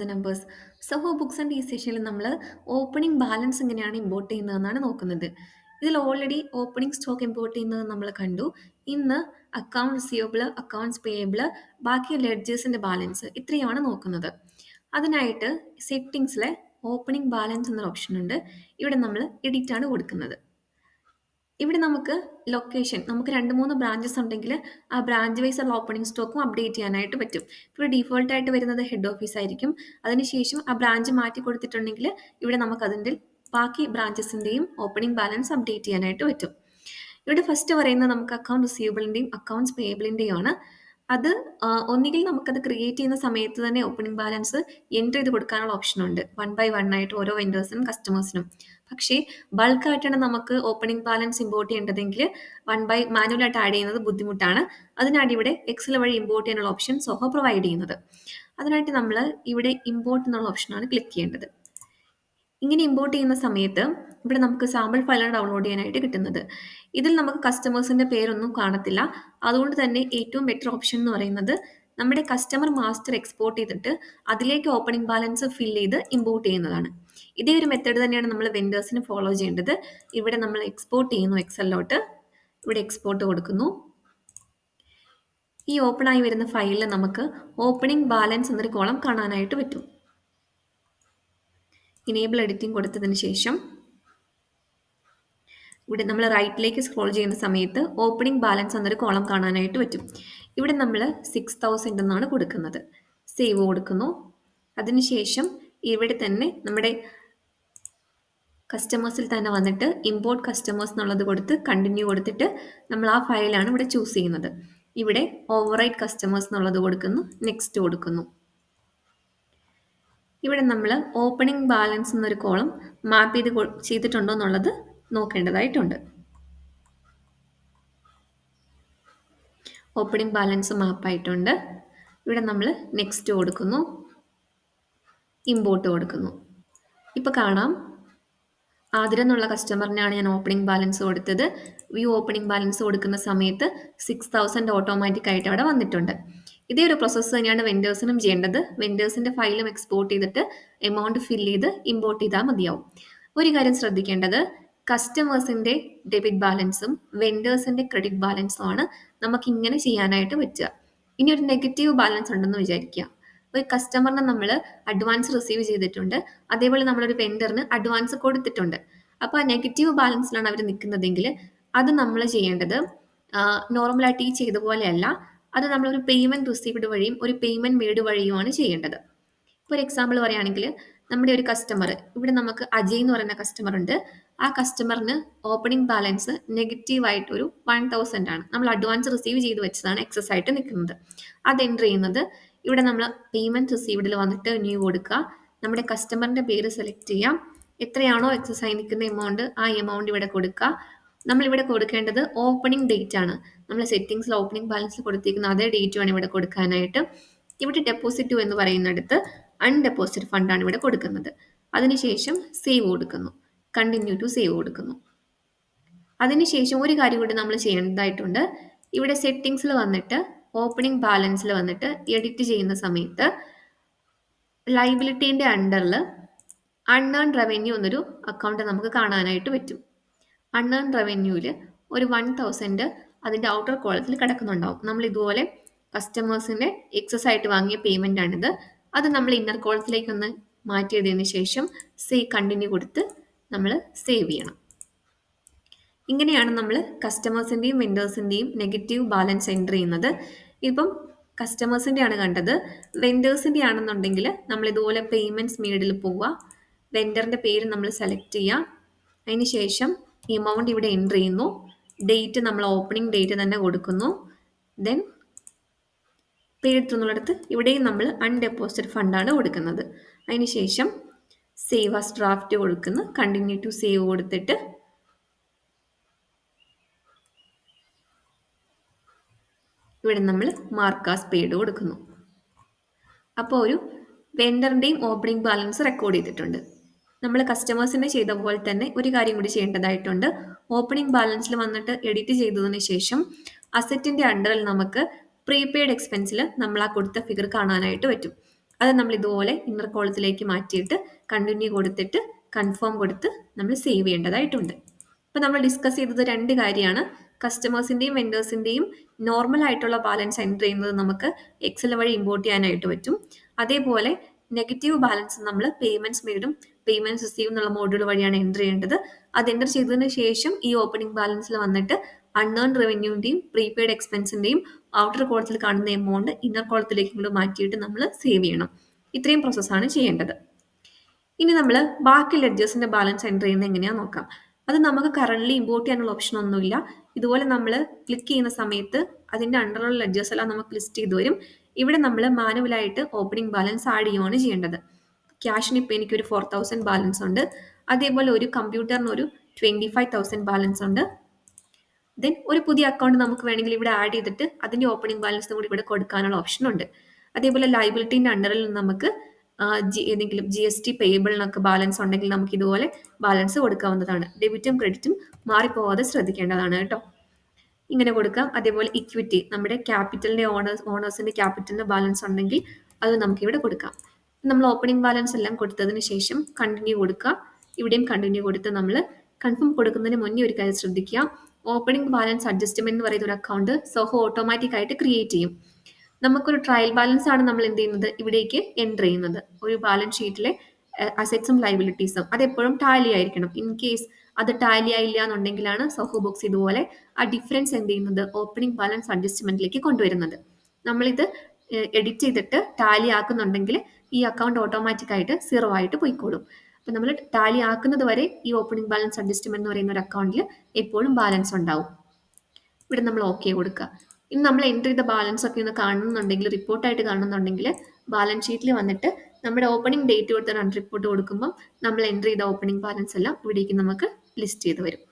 The numbers. സഹോ books and ഈ സെഷനിൽ നമ്മൾ ഓപ്പണിംഗ് ബാലൻസ് എങ്ങനെയാണ് ഇമ്പോർട്ട് ചെയ്യുന്നതെന്നാണ് നോക്കുന്നത്. ഇതിൽ ഓൾറെഡി ഓപ്പണിംഗ് സ്റ്റോക്ക് ഇമ്പോർട്ട് ചെയ്യുന്നത് നമ്മൾ കണ്ടു. ഇന്ന് അക്കൗണ്ട് റിസീവബിൾ, അക്കൗണ്ട്സ് പേയബിൾ, ബാക്കി ലെഡ്ജേഴ്സിന്റെ ബാലൻസ് ഇത്രയാണ് നോക്കുന്നത്. അതിനായിട്ട് സെറ്റിംഗ്സിലെ ഓപ്പണിംഗ് ബാലൻസ് എന്നൊരു ഓപ്ഷൻ ഉണ്ട്. ഇവിടെ നമ്മൾ എഡിറ്റ് ആണ് കൊടുക്കുന്നത്. ഇവിടെ നമുക്ക് ലൊക്കേഷൻ, നമുക്ക് 2-3 ബ്രാഞ്ചസ് ഉണ്ടെങ്കിൽ ആ ബ്രാഞ്ച് വൈസ് ഉള്ള ഓപ്പണിംഗ് സ്റ്റോക്കും അപ്ഡേറ്റ് ചെയ്യാനായിട്ട് പറ്റും. ഇപ്പോൾ ഡീഫോൾട്ട് ആയിട്ട് വരുന്നത് ഹെഡ് ഓഫീസ് ആയിരിക്കും. അതിനുശേഷം ആ ബ്രാഞ്ച് മാറ്റി കൊടുത്തിട്ടുണ്ടെങ്കിൽ ഇവിടെ നമുക്ക് അതിൻ്റെ ബാക്കി ബ്രാഞ്ചസിൻ്റെയും ഓപ്പണിംഗ് ബാലൻസ് അപ്ഡേറ്റ് ചെയ്യാനായിട്ട് പറ്റും. ഇവിടെ ഫസ്റ്റ് പറയുന്നത് നമുക്ക് അക്കൗണ്ട് റിസീവബിളിൻ്റെയും അക്കൗണ്ട്സ് പേയബിളിൻ്റെയും ആണ്. അത് ഒന്നുകിൽ നമുക്കത് ക്രിയേറ്റ് ചെയ്യുന്ന സമയത്ത് തന്നെ ഓപ്പണിംഗ് ബാലൻസ് എൻറ്റർ ചെയ്ത് കൊടുക്കാനുള്ള ഓപ്ഷൻ ഉണ്ട്, 1 by 1 ആയിട്ട് ഓരോ വെൻഡേഴ്സിനും കസ്റ്റമേഴ്സിനും. പക്ഷേ ബൾക്കായിട്ടാണ് നമുക്ക് ഓപ്പണിംഗ് ബാലൻസ് ഇമ്പോർട്ട് ചെയ്യേണ്ടതെങ്കിൽ മാനുവലായിട്ട് ആഡ് ചെയ്യുന്നത് ബുദ്ധിമുട്ടാണ്. അതിനാണ് ഇവിടെ എക്സൽ വഴി ഇമ്പോർട്ട് ചെയ്യാനുള്ള ഓപ്ഷൻ സോഹോ പ്രൊവൈഡ് ചെയ്യുന്നത്. അതിനായിട്ട് നമ്മൾ ഇവിടെ ഇമ്പോർട്ട് എന്നുള്ള ഓപ്ഷനാണ് ക്ലിക്ക് ചെയ്യേണ്ടത്. ഇങ്ങനെ ഇമ്പോർട്ട് ചെയ്യുന്ന സമയത്ത് ഇവിടെ നമുക്ക് സാമ്പിൾ ഫയലാണ് ഡൗൺലോഡ് ചെയ്യാനായിട്ട് കിട്ടുന്നത്. ഇതിൽ നമുക്ക് കസ്റ്റമേഴ്സിന്റെ പേരൊന്നും കാണത്തില്ല. അതുകൊണ്ട് തന്നെ ഏറ്റവും ബെറ്റർ ഓപ്ഷൻ എന്ന് പറയുന്നത് നമ്മുടെ കസ്റ്റമർ മാസ്റ്റർ എക്സ്പോർട്ട് ചെയ്തിട്ട് അതിലേക്ക് ഓപ്പണിംഗ് ബാലൻസ് ഫിൽ ചെയ്ത് ഇമ്പോർട്ട് ചെയ്യുന്നതാണ്. ഇതേ ഒരു മെത്തേഡ് തന്നെയാണ് നമ്മൾ വെൻഡേഴ്സിന് ഫോളോ ചെയ്യേണ്ടത്. ഇവിടെ നമ്മൾ എക്സ്പോർട്ട് ചെയ്യുന്നു എക്സലിലോട്ട്. ഇവിടെ എക്സ്പോർട്ട് കൊടുക്കുന്നു. ഈ ഓപ്പൺ ആയി വരുന്ന ഫയലിൽ നമുക്ക് ഓപ്പണിംഗ് ബാലൻസ് എന്നൊരു കോളം കാണാനായിട്ട് പറ്റും. ഇനേബിൾ എഡിറ്റിംഗ് കൊടുത്തതിന് ശേഷം ഇവിടെ നമ്മൾ റൈറ്റിലേക്ക് സ്ക്രോൾ ചെയ്യുന്ന സമയത്ത് ഓപ്പണിംഗ് ബാലൻസ് എന്നൊരു കോളം കാണാനായിട്ട് പറ്റും. ഇവിടെ നമ്മൾ 6000 എന്നാണ് കൊടുക്കുന്നത്. സേവ് കൊടുക്കുന്നു. അതിനുശേഷം ഇവിടെ തന്നെ നമ്മുടെ കസ്റ്റമേഴ്സിൽ തന്നെ വന്നിട്ട് ഇമ്പോർട്ട് കസ്റ്റമേഴ്സ് എന്നുള്ളത് കൊടുത്ത് കണ്ടിന്യൂ കൊടുത്തിട്ട് നമ്മൾ ആ ഫയലാണ് ഇവിടെ ചൂസ് ചെയ്യുന്നത്. ഇവിടെ ഓവർറൈറ്റ് കസ്റ്റമേഴ്സ് എന്നുള്ളത് കൊടുക്കുന്നു, നെക്സ്റ്റ് കൊടുക്കുന്നു. ഇവിടെ നമ്മൾ ഓപ്പണിംഗ് ബാലൻസ് എന്നൊരു കോളം മാപ്പ് ചെയ്തിട്ടുണ്ടോ എന്നുള്ളത് നോക്കേണ്ടതായിട്ടുണ്ട്. Opening balance മാപ്പായിട്ടുണ്ട്. ഇവിടെ നമ്മൾ നെക്സ്റ്റ് കൊടുക്കുന്നു, ഇമ്പോർട്ട് കൊടുക്കുന്നു. ഇപ്പോൾ കാണാം, ആതിര എന്നുള്ള കസ്റ്റമറിനാണ് ഞാൻ ഓപ്പണിംഗ് ബാലൻസ് കൊടുത്തത്. വ്യൂ ഓപ്പണിംഗ് ബാലൻസ് കൊടുക്കുന്ന സമയത്ത് 6000 ഓട്ടോമാറ്റിക് ആയിട്ട് അവിടെ വന്നിട്ടുണ്ട്. ഇതേ ഒരു പ്രോസസ്സ് തന്നെയാണ് വെൻഡേഴ്സിനും ചെയ്യേണ്ടത്. വെൻഡേഴ്സിന്റെ ഫയലും എക്സ്പോർട്ട് ചെയ്തിട്ട് എമൗണ്ട് ഫിൽ ചെയ്ത് ഇമ്പോർട്ട് ചെയ്താൽ മതിയാവും. ഒരു കാര്യം ശ്രദ്ധിക്കേണ്ടത്, കസ്റ്റമേഴ്സിന്റെ ഡെബിറ്റ് ബാലൻസും വെൻഡേഴ്സിന്റെ ക്രെഡിറ്റ് ബാലൻസും ആണ് നമുക്ക് ഇങ്ങനെ ചെയ്യാനായിട്ട് പറ്റുക. ഇനി ഒരു നെഗറ്റീവ് ബാലൻസ് ഉണ്ടെന്ന് വിചാരിക്കുക. ഒരു കസ്റ്റമറിന് നമ്മൾ അഡ്വാൻസ് റിസീവ് ചെയ്തിട്ടുണ്ട്, അതേപോലെ നമ്മളൊരു വെൻഡറിന് അഡ്വാൻസ് കൊടുത്തിട്ടുണ്ട്. അപ്പോൾ ആ നെഗറ്റീവ് ബാലൻസിലാണ് അവർ നിൽക്കുന്നതെങ്കിൽ അത് നമ്മൾ ചെയ്യേണ്ടത് നോർമലായിട്ട് ഈ ചെയ്ത പോലെയല്ല. അത് നമ്മളൊരു പേയ്മെന്റ് റിസീവ്ഡ് വഴിയും ഒരു പേയ്മെന്റ് മെയ്ഡ് വഴിയുമാണ് ചെയ്യേണ്ടത്. ഇപ്പോൾ ഒരു എക്സാമ്പിൾ പറയുകയാണെങ്കിൽ, നമ്മുടെ ഒരു കസ്റ്റമർ, ഇവിടെ നമുക്ക് അജയ് എന്ന് പറയുന്ന കസ്റ്റമർ ഉണ്ട്. ആ കസ്റ്റമറിന് ഓപ്പണിംഗ് ബാലൻസ് നെഗറ്റീവായിട്ട് ഒരു 1000 ആണ്. നമ്മൾ അഡ്വാൻസ് റിസീവ് ചെയ്ത് വെച്ചതാണ് എക്സസ് ആയിട്ട് നിൽക്കുന്നത്. അത് എൻ്റർ ചെയ്യുന്നത് ഇവിടെ നമ്മൾ പേയ്മെന്റ് റിസീവ്ഡിൽ വന്നിട്ട് ന്യൂ കൊടുക്കുക. നമ്മുടെ കസ്റ്റമറിന്റെ പേര് സെലക്ട് ചെയ്യാം. എത്രയാണോ എക്സസ് ആയി നിൽക്കുന്ന എമൗണ്ട് ആ എമൗണ്ട് ഇവിടെ കൊടുക്കുക. നമ്മളിവിടെ കൊടുക്കേണ്ടത് ഓപ്പണിംഗ് ഡേറ്റ് ആണ്. നമ്മൾ സെറ്റിംഗ്സിൽ ഓപ്പണിംഗ് ബാലൻസിൽ കൊടുത്തിരിക്കുന്ന അതേ ഡേറ്റ് ആണ് ഇവിടെ കൊടുക്കാനായിട്ട്. ഇവിടെ ഡെപ്പോസിറ്റ് എന്ന് പറയുന്നിടത്ത് അൺഡെപ്പോസിറ്റ് ഫണ്ടാണ് ഇവിടെ കൊടുക്കുന്നത്. അതിനുശേഷം സേവ് കൊടുക്കുന്നു, കണ്ടിന്യൂ ടു സേവ് കൊടുക്കുന്നു. അതിനുശേഷം ഒരു കാര്യം കൂടി നമ്മൾ ചെയ്യേണ്ടതായിട്ടുണ്ട്. ഇവിടെ സെറ്റിംഗ്സിൽ വന്നിട്ട് ഓപ്പണിംഗ് ബാലൻസിൽ വന്നിട്ട് എഡിറ്റ് ചെയ്യുന്ന സമയത്ത് ലൈബിലിറ്റീൻ്റെ അണ്ടറിൽ അൺഏൺ റവന്യൂ എന്നൊരു അക്കൗണ്ട് നമുക്ക് കാണാനായിട്ട് പറ്റും. അൺഏൺ റവന്യൂവിൽ ഒരു 1000 അതിൻ്റെ ഔട്ടർ കോളത്തിൽ കിടക്കുന്നുണ്ടാവും. നമ്മൾ ഇതുപോലെ കസ്റ്റമേഴ്സിൻ്റെ എക്സസ് ആയിട്ട് വാങ്ങിയ പേയ്മെൻ്റ് ആണിത്. അത് നമ്മൾ ഇന്നർ കോളത്തിലേക്ക് ഒന്ന് മാറ്റിയതിന് ശേഷം കണ്ടിന്യൂ കൊടുത്ത് നമ്മൾ സേവ് ചെയ്യണം. ഇങ്ങനെയാണ് നമ്മൾ കസ്റ്റമേഴ്സിൻ്റെയും വെൻഡേഴ്സിൻ്റെയും നെഗറ്റീവ് ബാലൻസ് എൻ്റർ ചെയ്യുന്നത്. ഇപ്പം കസ്റ്റമേഴ്സിൻ്റെ ആണ് കണ്ടത്. വെൻഡേഴ്സിൻ്റെ ആണെന്നുണ്ടെങ്കിൽ നമ്മൾ ഇതുപോലെ പേയ്മെൻറ്റ്സ് മെയ്ഡിൽ പോവുക, വെൻഡറിൻ്റെ പേര് നമ്മൾ സെലക്ട് ചെയ്യുക. അതിന് ശേഷം എമൗണ്ട് ഇവിടെ എൻ്റർ ചെയ്യുന്നു, ഡേറ്റ് നമ്മൾ ഓപ്പണിംഗ് ഡേറ്റ് തന്നെ കൊടുക്കുന്നു. ദെൻ പേഡ് എന്നുള്ളിടത്ത് ഇവിടെയും നമ്മൾ അൺഡെപ്പോസിറ്റ് ഫണ്ടാണ് കൊടുക്കുന്നത്. അതിന് ശേഷം സേവ് ആസ് ഡ്രാഫ്റ്റ് കൊടുക്കുന്നു, കണ്ടിന്യൂ ടു സേവ് കൊടുത്തിട്ട് ഇവിടെ നമ്മൾ മാർക്ക് ആസ് പെയ്ഡ് കൊടുക്കുന്നു. അപ്പോൾ ഒരു വെൻഡറിൻ്റെയും ഓപ്പണിംഗ് ബാലൻസ് റെക്കോർഡ് ചെയ്തിട്ടുണ്ട്. നമ്മൾ കസ്റ്റമേഴ്സിനെ ചെയ്ത പോലെ തന്നെ ഒരു കാര്യം കൂടി ചെയ്യേണ്ടതായിട്ടുണ്ട്. ഓപ്പണിംഗ് ബാലൻസിൽ വന്നിട്ട് എഡിറ്റ് ചെയ്തതിന് ശേഷം അസറ്റിൻ്റെ അണ്ടറിൽ നമുക്ക് പ്രീപെയ്ഡ് എക്സ്പെൻസിൽ നമ്മൾ ആ കൊടുത്ത ഫിഗർ കാണാനായിട്ട് പറ്റും. അത് നമ്മൾ ഇതുപോലെ ഇന്നർ കോളത്തിലേക്ക് മാറ്റിയിട്ട് കണ്ടിന്യൂ കൊടുത്തിട്ട് കൺഫേം കൊടുത്ത് നമ്മൾ സേവ് ചെയ്യേണ്ടതായിട്ടുണ്ട്. ഇപ്പം നമ്മൾ ഡിസ്കസ് ചെയ്തത് രണ്ട് കാര്യമാണ്. കസ്റ്റമേഴ്സിൻ്റെയും വെൻഡേഴ്സിൻ്റെയും നോർമൽ ആയിട്ടുള്ള ബാലൻസ് എൻ്റർ ചെയ്യുന്നത് നമുക്ക് എക്സൽ വഴി ഇമ്പോർട്ട് ചെയ്യാനായിട്ട് പറ്റും. അതേപോലെ നെഗറ്റീവ് ബാലൻസ് നമ്മൾ പേയ്മെൻറ്റ്സ് മെയ്ഡും പേയ്മെൻറ്റ് റിസീവ് എന്നുള്ള മോഡ്യൂൾ വഴിയാണ് എൻ്റർ ചെയ്യേണ്ടത്. അത് എൻ്റർ ചെയ്തതിന് ശേഷം ഈ ഓപ്പണിംഗ് ബാലൻസിൽ വന്നിട്ട് അൺഏൺ റവന്യൂവിൻ്റെയും പ്രീപെയ്ഡ് എക്സ്പെൻസിൻ്റെയും ഔട്ടർ കോളത്തിൽ കാണുന്ന എമൗണ്ട് ഇന്നർ കോളത്തിലേക്ക് ഇങ്ങോട്ട് മാറ്റിയിട്ട് നമ്മൾ സേവ് ചെയ്യണം. ഇത്രയും പ്രോസസ്സാണ് ചെയ്യേണ്ടത്. ഇനി നമ്മൾ ബാക്കി ലെഡ്ജേഴ്സിൻ്റെ ബാലൻസ് എൻ്റർ ചെയ്യുന്നത് എങ്ങനെയാണെന്ന് നോക്കാം. അത് നമുക്ക് കറൻ്റ്ലി ഇമ്പോർട്ട് ചെയ്യാനുള്ള ഓപ്ഷൻ ഒന്നുമില്ല. ഇതുപോലെ നമ്മൾ ക്ലിക്ക് ചെയ്യുന്ന സമയത്ത് അതിൻ്റെ അണ്ടറുള്ള ലെഡ്ജേഴ്സ് എല്ലാം നമുക്ക് ലിസ്റ്റ് ചെയ്ത് വരും. ഇവിടെ നമ്മൾ മാനുവലായിട്ട് ഓപ്പണിംഗ് ബാലൻസ് ആഡ് ചെയ്യുകയാണ് ചെയ്യേണ്ടത്. ക്യാഷിന് ഇപ്പോൾ എനിക്കൊരു 4000 ബാലൻസ് ഉണ്ട്. അതേപോലെ ഒരു കമ്പ്യൂട്ടറിന് ഒരു 25,000 ബാലൻസ് ഉണ്ട്. ദെൻ ഒരു പുതിയ അക്കൗണ്ട് നമുക്ക് വേണമെങ്കിൽ ഇവിടെ ആഡ് ചെയ്തിട്ട് അതിൻ്റെ ഓപ്പണിംഗ് ബാലൻസ് കൂടി ഇവിടെ കൊടുക്കാനുള്ള ഓപ്ഷൻ ഉണ്ട്. അതേപോലെ ലൈബിലിറ്റീൻ്റെ അണ്ടറിൽ നമുക്ക് ഏതെങ്കിലും GST പേയബിളിനൊക്കെ ബാലൻസ് ഉണ്ടെങ്കിൽ നമുക്ക് ഇതുപോലെ ബാലൻസ് കൊടുക്കാവുന്നതാണ്. ഡെബിറ്റും ക്രെഡിറ്റും മാറിപ്പോവാതെ ശ്രദ്ധിക്കേണ്ടതാണ് കേട്ടോ. ഇങ്ങനെ കൊടുക്കാം. അതേപോലെ ഇക്വിറ്റി, നമ്മുടെ ക്യാപിറ്റലിൻ്റെ ഓണേഴ്സിൻ്റെ ക്യാപിറ്റലിൻ്റെ ബാലൻസ് ഉണ്ടെങ്കിൽ അത് നമുക്കിവിടെ കൊടുക്കാം. നമ്മൾ ഓപ്പണിംഗ് ബാലൻസ് എല്ലാം കൊടുത്തതിന് ശേഷം കണ്ടിന്യൂ കൊടുക്കുക. ഇവിടെയും കണ്ടിന്യൂ കൊടുത്ത് നമ്മൾ കൺഫേം കൊടുക്കുന്നതിന് മുന്നേ ഒരു കാര്യം ശ്രദ്ധിക്കുക. ഓപ്പണിംഗ് ബാലൻസ് അഡ്ജസ്റ്റ്മെന്റ് എന്ന് പറയുന്ന ഒരു അക്കൗണ്ട് സോഹോ ഓട്ടോമാറ്റിക് ആയിട്ട് ക്രിയേറ്റ് ചെയ്യും. നമുക്കൊരു ട്രയൽ ബാലൻസ് ആണ് നമ്മൾ എന്ത് ചെയ്യുന്നത്, ഇവിടേക്ക് എൻ്റർ ചെയ്യുന്നത്. ഒരു ബാലൻസ് ഷീറ്റിലെ അസറ്റ്സും ലൈബിലിറ്റീസും അതെപ്പോഴും ടാലി ആയിരിക്കണം. ഇൻ കേസ് അത് ടാലി ആയില്ല എന്നുണ്ടെങ്കിലാണ് സോഹോ ബോക്സ് ഇതുപോലെ ആ ഡിഫറൻസ് എന്ത് ചെയ്യുന്നത്, ഓപ്പണിംഗ് ബാലൻസ് അഡ്ജസ്റ്റ്മെന്റിലേക്ക് കൊണ്ടുവരുന്നത്. നമ്മളിത് എഡിറ്റ് ചെയ്തിട്ട് ടാലി ആക്കുന്നുണ്ടെങ്കിൽ ഈ അക്കൗണ്ട് ഓട്ടോമാറ്റിക് ആയിട്ട് 0 ആയിട്ട് പോയിക്കോളും. അപ്പം നമ്മൾ ടാലി ആക്കുന്നത് വരെ ഈ ഓപ്പണിംഗ് ബാലൻസ് അഡ്ജസ്റ്റ്മെന്റ് എന്ന് പറയുന്ന ഒരു അക്കൗണ്ടിൽ എപ്പോഴും ബാലൻസ് ഉണ്ടാവും. ഇവിടെ നമ്മൾ ഓക്കെ കൊടുക്കുക. ഇനി നമ്മൾ എൻ്റർ ചെയ്ത ബാലൻസ് ഒക്കെ ഒന്ന് കാണുന്നുണ്ടെങ്കിൽ, റിപ്പോർട്ടായിട്ട് കാണുന്നുണ്ടെങ്കിൽ ബാലൻസ് ഷീറ്റിൽ വന്നിട്ട് നമ്മുടെ ഓപ്പണിംഗ് ഡേറ്റ് കൊടുത്ത് റൺ റിപ്പോർട്ട് കൊടുക്കുമ്പോൾ നമ്മൾ എൻ്റർ ചെയ്ത ഓപ്പണിംഗ് ബാലൻസ് എല്ലാം ഇവിടേക്ക് നമുക്ക് ലിസ്റ്റ് ചെയ്ത് വരും.